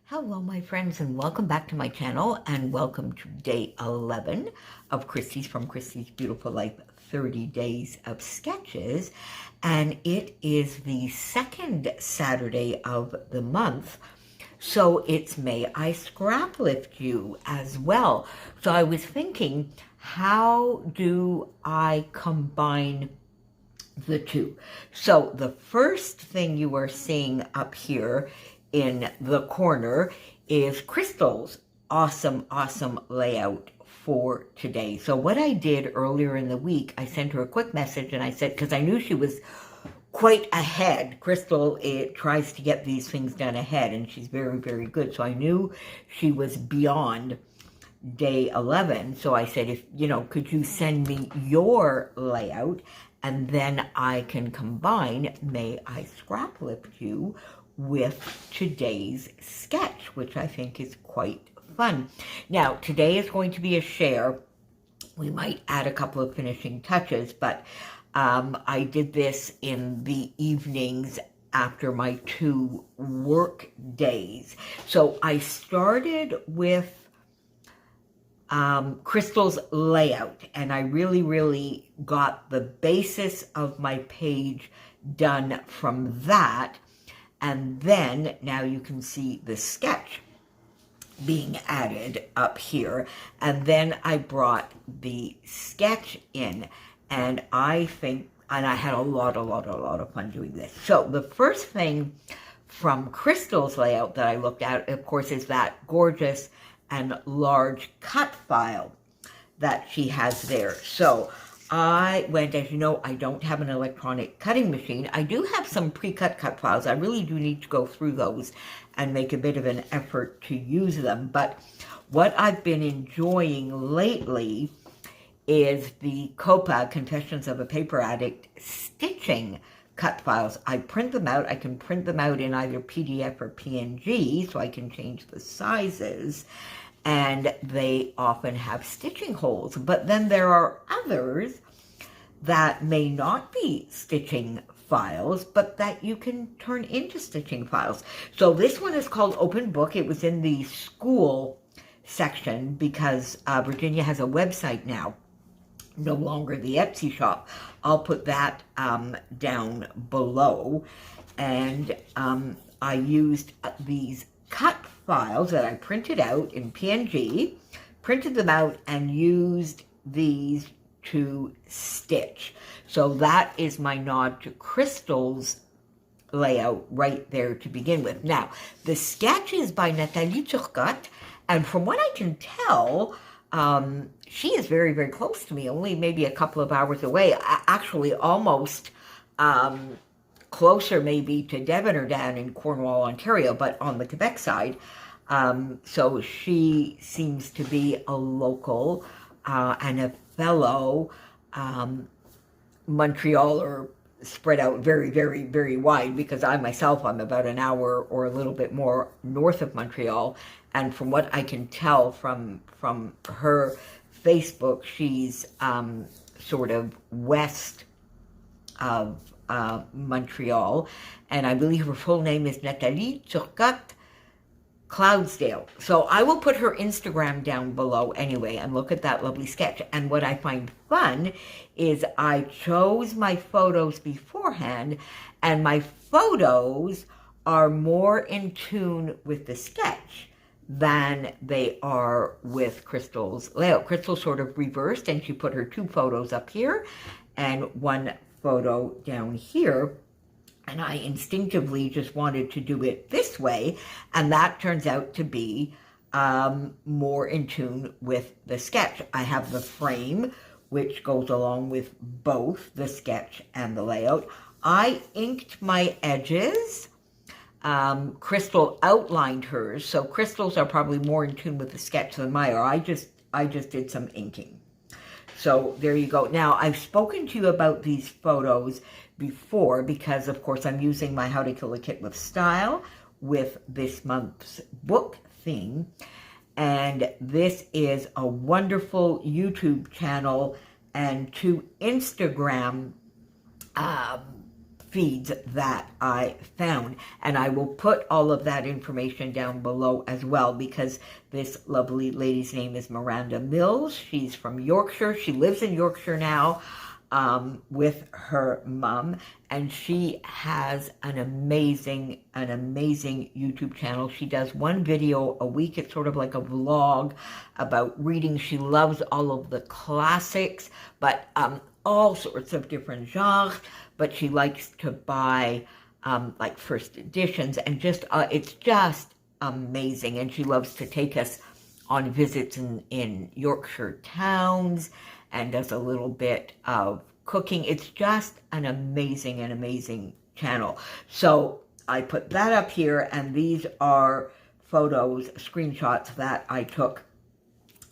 Hello my friends, and welcome back to my channel, and welcome to day 11 of Christy's From Christy's Beautiful Life 30 Days of Sketches. And it is the second Saturday of the month, so it's May I Scrap Lift You as well. So I was thinking, how do I combine the two? So the first thing you are seeing up here in the corner is Crystal's awesome layout for today. So what I did earlier in the week, I sent her a quick message and I said, because I knew she was quite ahead. Crystal, it tries to get these things done ahead, and she's very good. So I knew she was beyond day 11. So I said, could you send me your layout, and then I can combine May I Scrap Lift You with today's sketch, which I think is quite fun. Now, today is going to be a share. We might add a couple of finishing touches, but I did this in the evenings after my 2 work days. So I started with Crystal's layout, and I really got the basis of my page done from that. And then now you can see the sketch being added up here. And then I brought the sketch in, and I had a lot of fun doing this. So the first thing from Crystal's layout that I looked at, of course, is that gorgeous and large cut file that she has there. So I went, as you know, I don't have an electronic cutting machine. I do have some pre-cut cut files. I really do need to go through those and make a bit of an effort to use them. But what I've been enjoying lately is the COPA, Confessions of a Paper Addict, stitching cut files. I print them out. I can print them out in either PDF or PNG, so I can change the sizes. And they often have stitching holes. But then there are others that may not be stitching files, but that you can turn into stitching files. So this one is called Open Book. It was in the school section because Virginia has a website now, no longer the Etsy shop. I'll put that down below. And I used these cut files that I printed out in PNG, printed them out, and used these to stitch. So that is my nod to Crystal's layout right there to begin with. Now, the sketch is by Nathalie Turcotte, and from what I can tell, she is very close to me, only maybe a couple of hours away, actually almost closer maybe to Devon or down in Cornwall, Ontario, but on the Quebec side. So she seems to be a local and a fellow Montrealer, spread out very wide, because I myself, I'm about an hour or a little bit more north of Montreal. And from what I can tell from her Facebook, she's sort of west of Montreal, and I believe her full name is Nathalie Turcotte Cloudsdale. So I will put her Instagram down below anyway, and look at that lovely sketch. And what I find fun is I chose my photos beforehand, and my photos are more in tune with the sketch than they are with Crystal's layout. Crystal sort of reversed, and she put her 2 photos up here and 1 photo down here, and I instinctively just wanted to do it this way, and that turns out to be more in tune with the sketch. I have the frame, which goes along with both the sketch and the layout. I inked my edges. Crystal outlined hers, so Crystal's are probably more in tune with the sketch than mine are. I just did some inking. So there you go. Now, I've spoken to you about these photos before because, of course, I'm using my How to Kill a Kit with Style with this month's book theme. And this is a wonderful YouTube channel and 2 Instagram feeds that I found. And I will put all of that information down below as well, because this lovely lady's name is Miranda Mills. She's from Yorkshire. She lives in Yorkshire now with her mom, and she has an amazing YouTube channel. She does one video a week. It's sort of like a vlog about reading. She loves all of the classics, but all sorts of different genres, but she likes to buy like first editions, and just it's just amazing. And she loves to take us on visits in Yorkshire towns and does a little bit of cooking. It's just an amazing channel. So I put that up here, and these are photos, screenshots that I took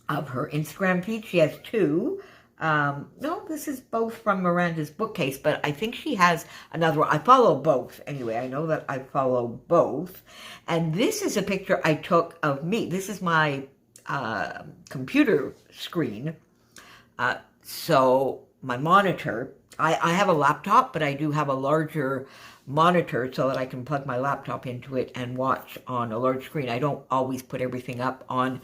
of her Instagram feed. She has two. No, this is both from Miranda's bookcase, but I think she has another one. I follow both. Anyway, I know that I follow both. And this is a picture I took of me. This is my computer screen. So my monitor, I have a laptop, but I do have a larger monitor so that I can plug my laptop into it and watch on a large screen. I don't always put everything up on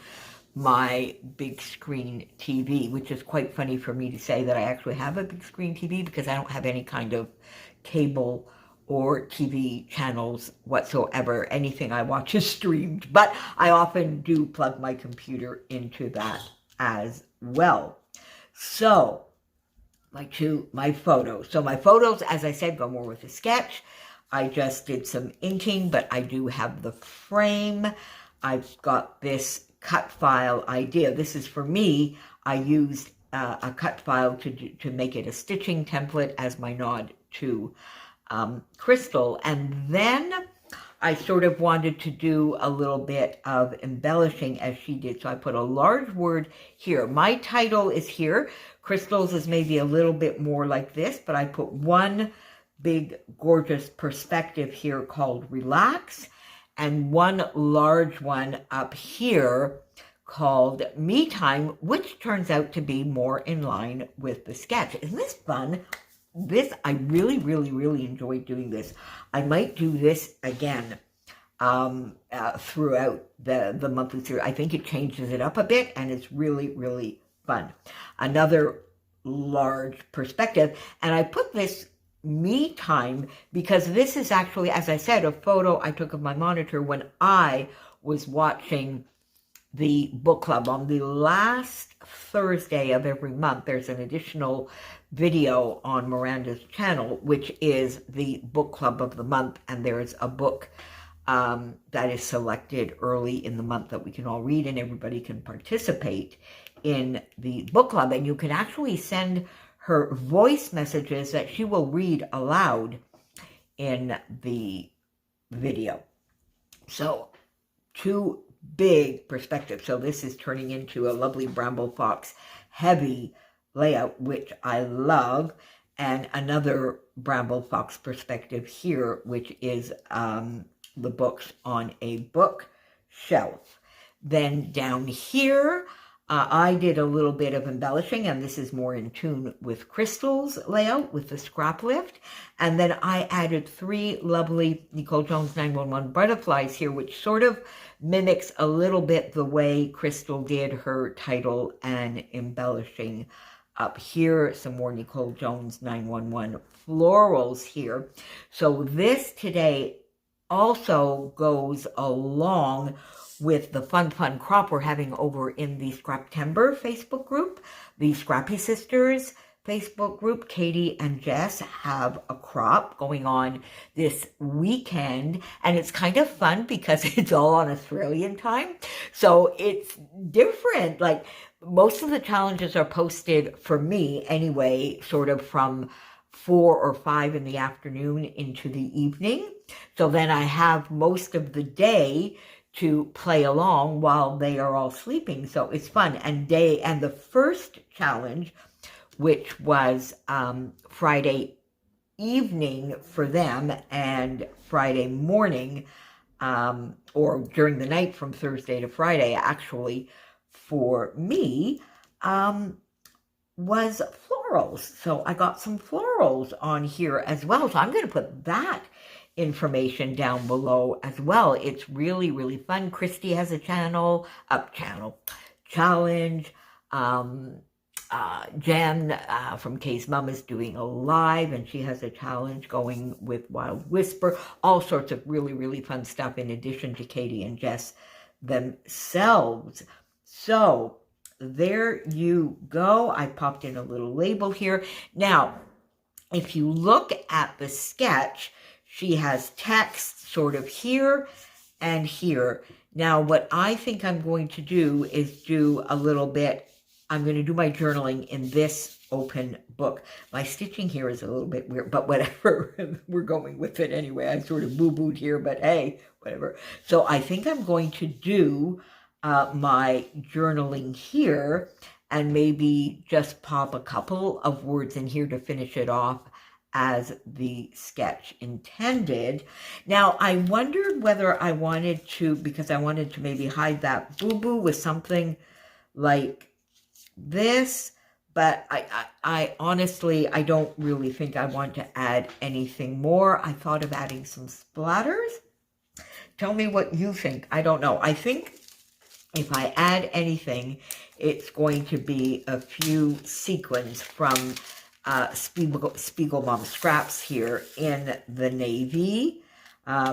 my big screen TV, which is quite funny for me to say that I actually have a big screen TV, because I don't have any kind of cable or TV channels whatsoever. Anything I watch is streamed, but I often do plug my computer into that as well. So, my photos. So my photos, as I said, go more with a sketch. I just did some inking, but I do have the frame. I've got this cut file idea. This is for me. I used a cut file to make it a stitching template as my nod to Crystal. And then I sort of wanted to do a little bit of embellishing as she did. So I put a large word here. My title is here. Crystal's is maybe a little bit more like this, but I put one big gorgeous perspective here called Relax, and one large one up here called Me Time, which turns out to be more in line with the sketch. Isn't this fun? I really enjoyed doing this. I might do this again throughout the monthly series. I think it changes it up a bit, and it's really fun. Another large perspective, and I put this Me Time because this is actually, as I said, a photo I took of my monitor when I was watching the book club. On the last Thursday of every month, there's an additional video on Miranda's channel, which is the book club of the month, and there's a book that is selected early in the month that we can all read, and everybody can participate in the book club. And you can actually send her voice messages that she will read aloud in the video. So, two big perspectives. So this is turning into a lovely Bramble Fox heavy layout, which I love, and another Bramble Fox perspective here, which is the books on a bookshelf. Then down here, I did a little bit of embellishing, and this is more in tune with Crystal's layout with the scrap lift. And then I added 3 lovely NicoleJones911 butterflies here, which sort of mimics a little bit the way Crystal did her title and embellishing up here. Some more NicoleJones911 florals here. So this today also goes along with the fun crop we're having over in the Scraptember Facebook group. The Scrappy Sisters Facebook group, Katie and Jess have a crop going on this weekend, and it's kind of fun because it's all on Australian time, so it's different. Like, most of the challenges are posted, for me anyway, sort of from 4 or 5 in the afternoon into the evening. So then I have most of the day to play along while they are all sleeping. So it's fun. And the first challenge, which was Friday evening for them and Friday morning, or during the night from Thursday to Friday, actually, for me, was floral florals. So I got some florals on here as well. So I'm going to put that information down below as well. It's really, really fun. Christy has a challenge. Jen from Kay's Mom is doing a live, and she has a challenge going with Wild Whisper. All sorts of really, really fun stuff in addition to Katie and Jess themselves. So there you go. I popped in a little label here. Now, if you look at the sketch, she has text sort of here and here. Now, what I think I'm going to do is do a little bit, I'm going to do my journaling in this open book. My stitching here is a little bit weird, but whatever, we're going with it anyway. I sort of boo-booed here, but hey, whatever. So I think I'm going to do my journaling here and maybe just pop a couple of words in here to finish it off as the sketch intended. Now, I wondered whether I wanted to, because I wanted to maybe hide that boo-boo with something like this, but I honestly, I don't really think I want to add anything more. I thought of adding some splatters. Tell me what you think. I don't know. I think if I add anything, it's going to be a few sequins from Spiegel Mom Scraps here in the navy,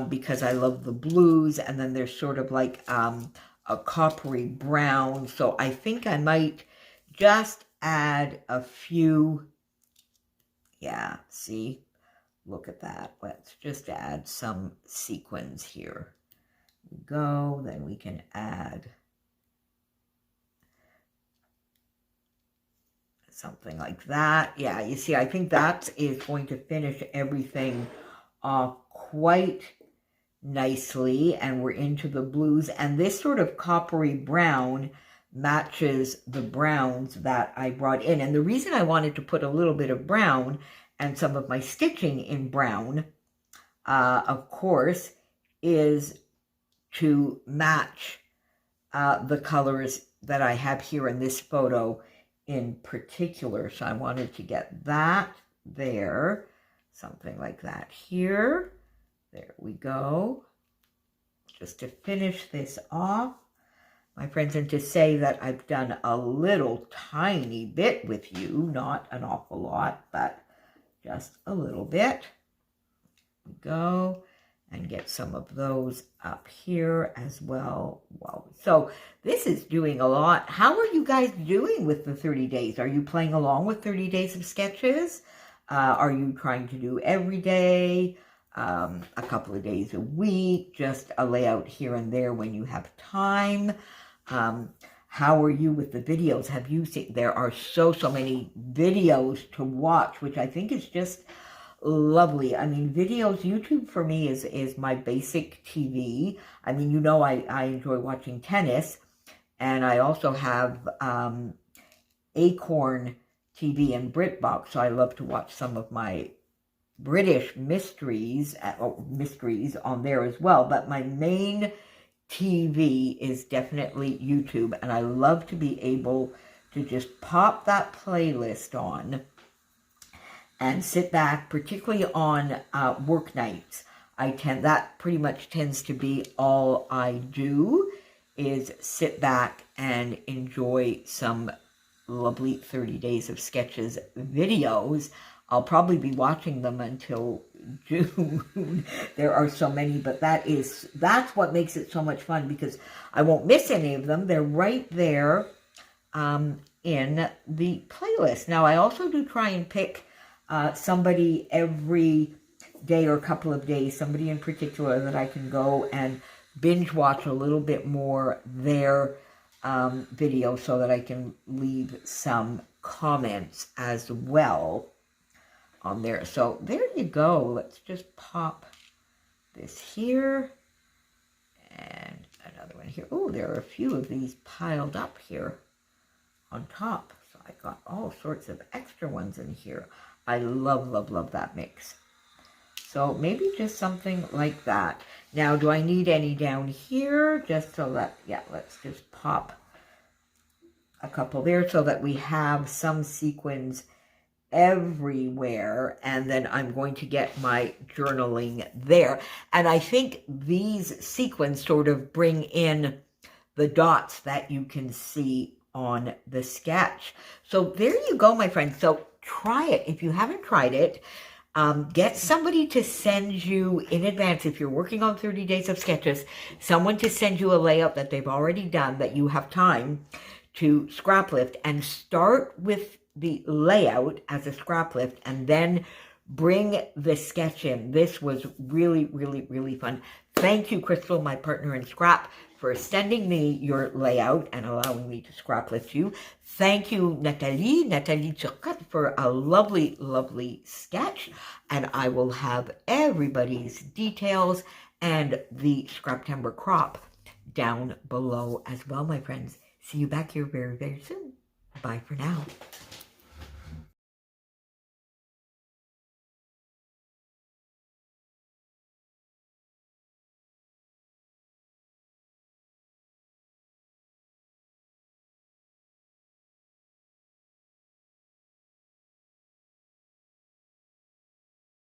because I love the blues, and then there's sort of like a coppery brown. So I think I might just add a few. Yeah, see, look at that. Let's just add some sequins here. We go, then we can add something like that. Yeah, you see, I think that is going to finish everything off quite nicely, and we're into the blues, and this sort of coppery brown matches the browns that I brought in. And the reason I wanted to put a little bit of brown and some of my stitching in brown, of course, is to match the colors that I have here in this photo in particular. So I wanted to get that there, something like that here. There we go. Just to finish this off, my friends, and to say that I've done a little tiny bit with you, not an awful lot, but just a little bit. We go and get some of those up here as well. Wow. So this is doing a lot. How are you guys doing with the 30 days? Are you playing along with 30 days of sketches? Are you trying to do every day, a couple of days a week, just a layout here and there when you have time? How are you with the videos? Have you seen, there are so many videos to watch, which I think is just lovely. I mean, videos, YouTube for me is my basic TV. I mean, you know, I enjoy watching tennis, and I also have Acorn TV and BritBox, so I love to watch some of my British mysteries on there as well. But my main TV is definitely YouTube, and I love to be able to just pop that playlist on and sit back, particularly on work nights. That pretty much tends to be all I do, is sit back and enjoy some lovely 30 Days of Sketches videos. I'll probably be watching them until June. There are so many, but that's what makes it so much fun, because I won't miss any of them. They're right there in the playlist. Now, I also do try and pick somebody every day or a couple of days, somebody in particular that I can go and binge watch a little bit more their video, so that I can leave some comments as well on there. So there you go. Let's just pop this here and another one here. Oh, there are a few of these piled up here on top. So I got all sorts of extra ones in here. I love, love, love that mix. So maybe just something like that. Now, do I need any down here? Just so that, yeah, let's just pop a couple there so that we have some sequins everywhere, and then I'm going to get my journaling there. And I think these sequins sort of bring in the dots that you can see on the sketch. So there you go, my friends. So try it. If you haven't tried it, get somebody to send you in advance, if you're working on 30 days of sketches, someone to send you a layout that they've already done that you have time to scrap lift, and start with the layout as a scrap lift and then bring the sketch in. This was really, really, really fun. Thank you, Crystal, my partner in scrap, for sending me your layout and allowing me to scrap lift you. Thank you, Nathalie Turcotte, for a lovely, lovely sketch. And I will have everybody's details and the Scraptember crop down below as well, my friends. See you back here very, very soon. Bye for now.